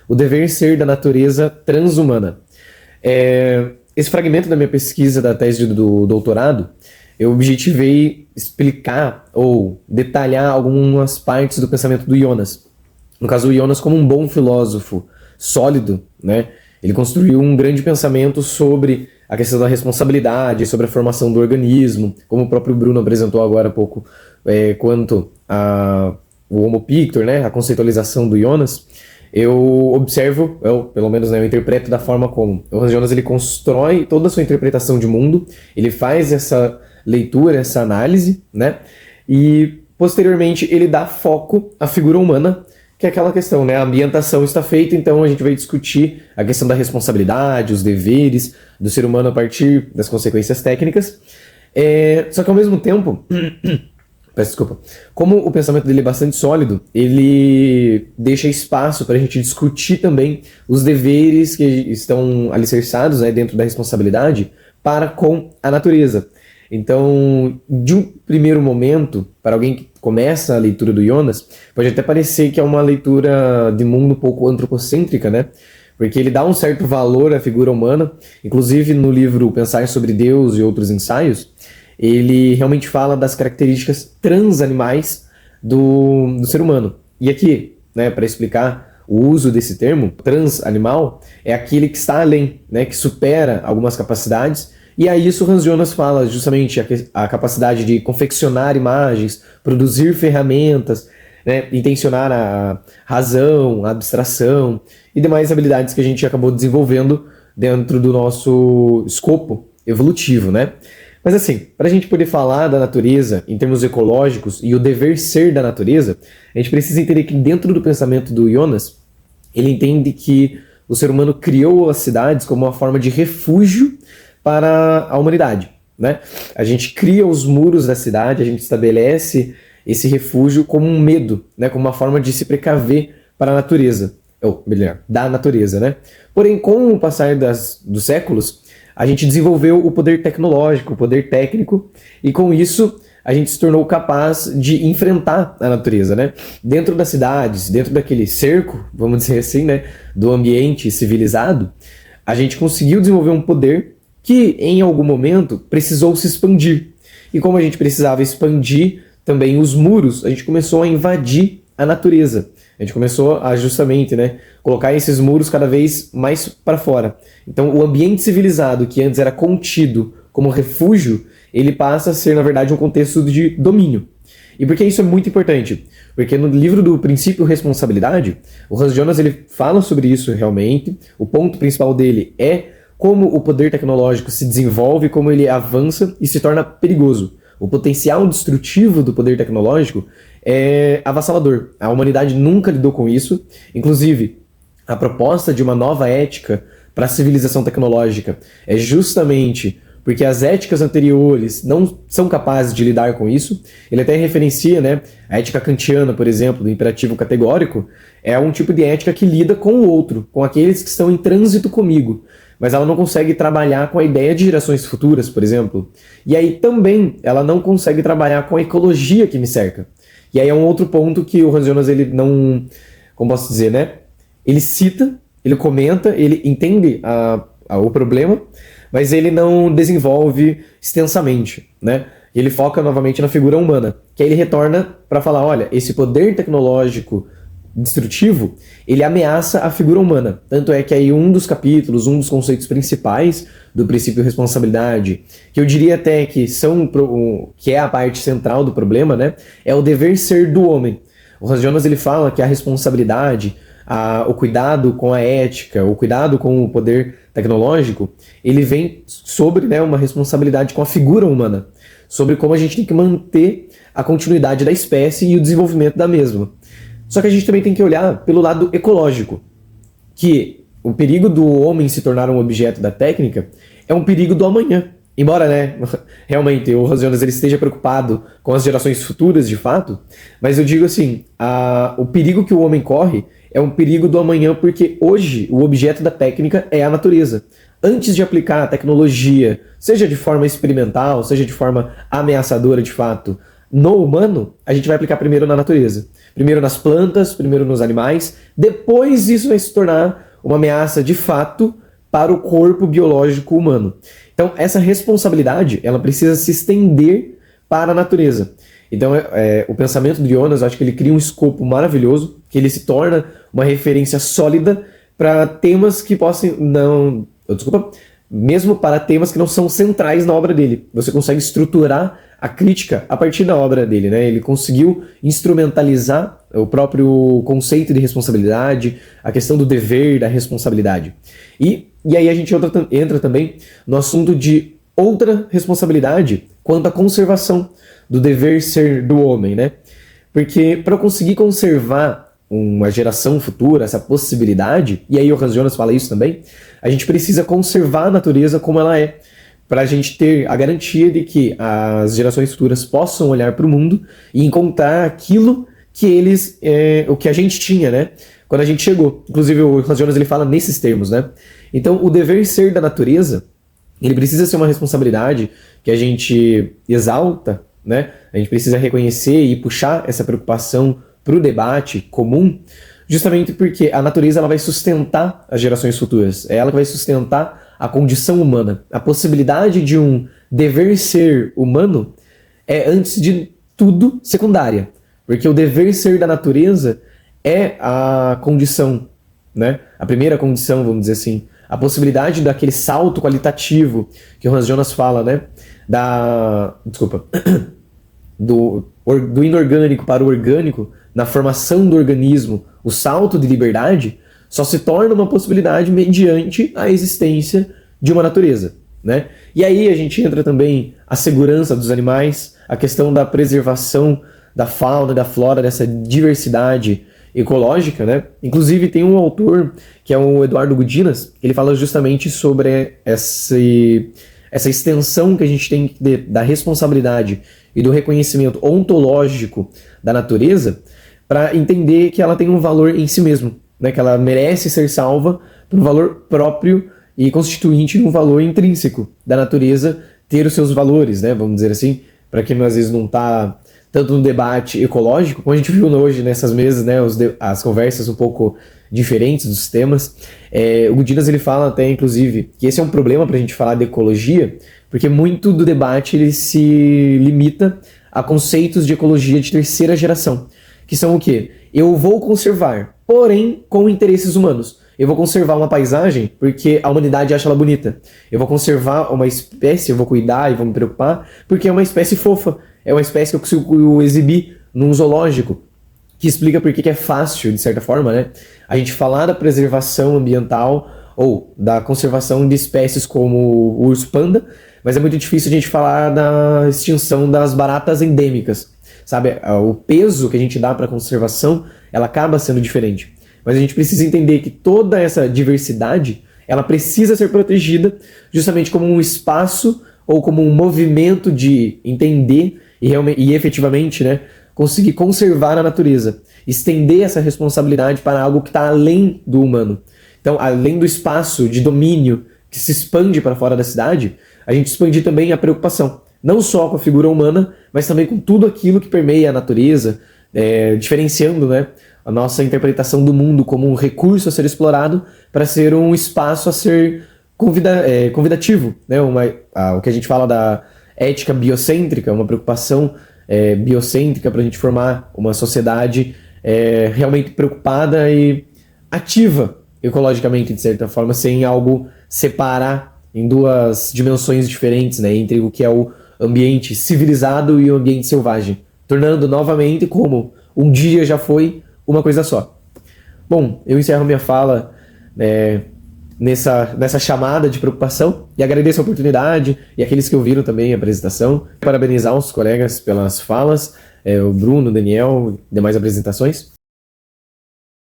o dever ser da natureza transhumana. Esse fragmento da minha pesquisa da tese do doutorado, eu objetivei explicar ou detalhar algumas partes do pensamento do Jonas. No caso, o Jonas, como um bom filósofo sólido, né, ele construiu um grande pensamento sobre a questão da responsabilidade, sobre a formação do organismo, como o próprio Bruno apresentou agora há pouco, quanto o Homo Pictor, né, a conceitualização do Jonas. Eu observo, pelo menos, né, eu interpreto da forma como o Hans Jonas ele constrói toda a sua interpretação de mundo, ele faz essa leitura, essa análise, né, e posteriormente ele dá foco à figura humana, que é aquela questão, né, a ambientação está feita, então a gente vai discutir a questão da responsabilidade, os deveres do ser humano a partir das consequências técnicas, só que ao mesmo tempo... Peço desculpa. Como o pensamento dele é bastante sólido, ele deixa espaço para a gente discutir também os deveres que estão alicerçados, né, dentro da responsabilidade para com a natureza. Então, de um primeiro momento, para alguém que começa a leitura do Jonas, pode até parecer que é uma leitura de mundo um pouco antropocêntrica, né? Porque ele dá um certo valor à figura humana. Inclusive, no livro Pensar sobre Deus e Outros Ensaios, ele realmente fala das características transanimais do ser humano. E aqui, né, para explicar o uso desse termo, transanimal, é aquele que está além, né, que supera algumas capacidades. E aí isso Hans Jonas fala justamente a capacidade de confeccionar imagens, produzir ferramentas, né, intencionar a razão, a abstração e demais habilidades que a gente acabou desenvolvendo dentro do nosso escopo evolutivo, né? Mas assim, para a gente poder falar da natureza em termos ecológicos e o dever ser da natureza, a gente precisa entender que dentro do pensamento do Jonas, ele entende que o ser humano criou as cidades como uma forma de refúgio para a humanidade, né? A gente cria os muros da cidade, a gente estabelece esse refúgio como um medo, né? Como uma forma de se precaver para a natureza, ou melhor, da natureza, né? Porém, com o passar dos séculos, a gente desenvolveu o poder tecnológico, o poder técnico, e com isso a gente se tornou capaz de enfrentar a natureza, né? Dentro das cidades, dentro daquele cerco, vamos dizer assim, né, do ambiente civilizado, a gente conseguiu desenvolver um poder que, em algum momento, precisou se expandir. E como a gente precisava expandir também os muros, a gente começou a invadir a natureza. A gente começou a justamente, né, colocar esses muros cada vez mais para fora. Então, o ambiente civilizado, que antes era contido como refúgio, ele passa a ser, na verdade, um contexto de domínio. E por que isso é muito importante? Porque no livro do Princípio Responsabilidade, o Hans Jonas ele fala sobre isso realmente. O ponto principal dele é como o poder tecnológico se desenvolve, como ele avança e se torna perigoso. O potencial destrutivo do poder tecnológico é avassalador. A humanidade nunca lidou com isso. Inclusive, a proposta de uma nova ética para a civilização tecnológica é justamente porque as éticas anteriores não são capazes de lidar com isso. Ele até referencia, né, a ética kantiana, por exemplo, do imperativo categórico, é um tipo de ética que lida com o outro, com aqueles que estão em trânsito comigo, mas ela não consegue trabalhar com a ideia de gerações futuras, por exemplo. E aí também ela não consegue trabalhar com a ecologia que me cerca. E aí é um outro ponto que o Hans Jonas, ele não, como posso dizer, né? Ele cita, ele comenta, ele entende o problema, mas ele não desenvolve extensamente, né? Ele foca novamente na figura humana, que aí ele retorna para falar, olha, esse poder tecnológico destrutivo, ele ameaça a figura humana. Tanto é que aí um dos capítulos, um dos conceitos principais do princípio responsabilidade, que eu diria até que que é a parte central do problema, né, é o dever ser do homem. O Hans Jonas ele fala que a responsabilidade, o cuidado com a ética, o cuidado com o poder tecnológico, ele vem sobre, né, uma responsabilidade com a figura humana, sobre como a gente tem que manter a continuidade da espécie e o desenvolvimento da mesma. Só que a gente também tem que olhar pelo lado ecológico, que o perigo do homem se tornar um objeto da técnica é um perigo do amanhã. Embora, né, realmente o Hans Jonas ele esteja preocupado com as gerações futuras de fato, mas eu digo assim, o perigo que o homem corre é um perigo do amanhã porque hoje o objeto da técnica é a natureza. Antes de aplicar a tecnologia, seja de forma experimental, seja de forma ameaçadora de fato, no humano, a gente vai aplicar primeiro na natureza. Primeiro nas plantas, primeiro nos animais, depois isso vai se tornar uma ameaça de fato para o corpo biológico humano. Então, essa responsabilidade, ela precisa se estender para a natureza. Então, o pensamento do Jonas, eu acho que ele cria um escopo maravilhoso, que ele se torna uma referência sólida para temas que possam não... Desculpa, mesmo para temas que não são centrais na obra dele. Você consegue estruturar a crítica a partir da obra dele, né? Ele conseguiu instrumentalizar o próprio conceito de responsabilidade, a questão do dever, da responsabilidade. E aí a gente entra também no assunto de outra responsabilidade quanto à conservação do dever ser do homem, né? Porque para conseguir conservar uma geração futura, essa possibilidade, e aí o Hans Jonas fala isso também, a gente precisa conservar a natureza como ela é, para a gente ter a garantia de que as gerações futuras possam olhar para o mundo e encontrar aquilo que eles, o que a gente tinha, né? Quando a gente chegou. Inclusive o Hans Jonas ele fala nesses termos, né? Então o dever ser da natureza, ele precisa ser uma responsabilidade que a gente exalta, né? A gente precisa reconhecer e puxar essa preocupação para o debate comum, justamente porque a natureza ela vai sustentar as gerações futuras. É ela que vai sustentar a condição humana. A possibilidade de um dever ser humano é, antes de tudo, secundária. Porque o dever ser da natureza é a condição, né? A primeira condição, vamos dizer assim. A possibilidade daquele salto qualitativo que o Hans Jonas fala, né? Do inorgânico para o orgânico, na formação do organismo, o salto de liberdade só se torna uma possibilidade mediante a existência de uma natureza, né? E aí a gente entra também a segurança dos animais, a questão da preservação da fauna e da flora, dessa diversidade ecológica, né? Inclusive tem um autor, que é o Eduardo Gudinas, ele fala justamente sobre essa extensão que a gente tem da responsabilidade e do reconhecimento ontológico da natureza para entender que ela tem um valor em si mesmo, né? Que ela merece ser salva por um valor próprio e constituinte de um valor intrínseco da natureza ter os seus valores, né? Vamos dizer assim, para quem às vezes não está tanto no debate ecológico, como a gente viu hoje nessas mesas, né? As conversas um pouco diferentes dos temas. O Gudinas ele fala até, inclusive, que esse é um problema para a gente falar de ecologia, porque muito do debate ele se limita a conceitos de ecologia de terceira geração, que são o quê? Eu vou conservar, porém com interesses humanos. Eu vou conservar uma paisagem porque a humanidade acha ela bonita. Eu vou conservar uma espécie, eu vou cuidar e vou me preocupar porque é uma espécie fofa. É uma espécie que eu consigo exibir num zoológico, que explica por que é fácil, de certa forma, né? A gente falar da preservação ambiental ou da conservação de espécies como o urso-panda, mas é muito difícil a gente falar da extinção das baratas endêmicas, sabe? O peso que a gente dá para a conservação, ela acaba sendo diferente. Mas a gente precisa entender que toda essa diversidade, ela precisa ser protegida justamente como um espaço ou como um movimento de entender e efetivamente, né, conseguir conservar a natureza, estender essa responsabilidade para algo que está além do humano. Então, além do espaço de domínio que se expande para fora da cidade, a gente expandir também a preocupação, não só com a figura humana, mas também com tudo aquilo que permeia a natureza, diferenciando, né, a nossa interpretação do mundo como um recurso a ser explorado para ser um espaço a ser convidativo, né, o que a gente fala da ética biocêntrica, uma preocupação biocêntrica para a gente formar uma sociedade realmente preocupada e ativa ecologicamente, de certa forma, sem algo separar em duas dimensões diferentes, né, entre o que é o ambiente civilizado e o ambiente selvagem, tornando novamente como um dia já foi uma coisa só. Bom, eu encerro minha fala nessa chamada de preocupação e agradeço a oportunidade e aqueles que ouviram também a apresentação. Parabenizar os colegas pelas falas, o Bruno, o Daniel e demais apresentações.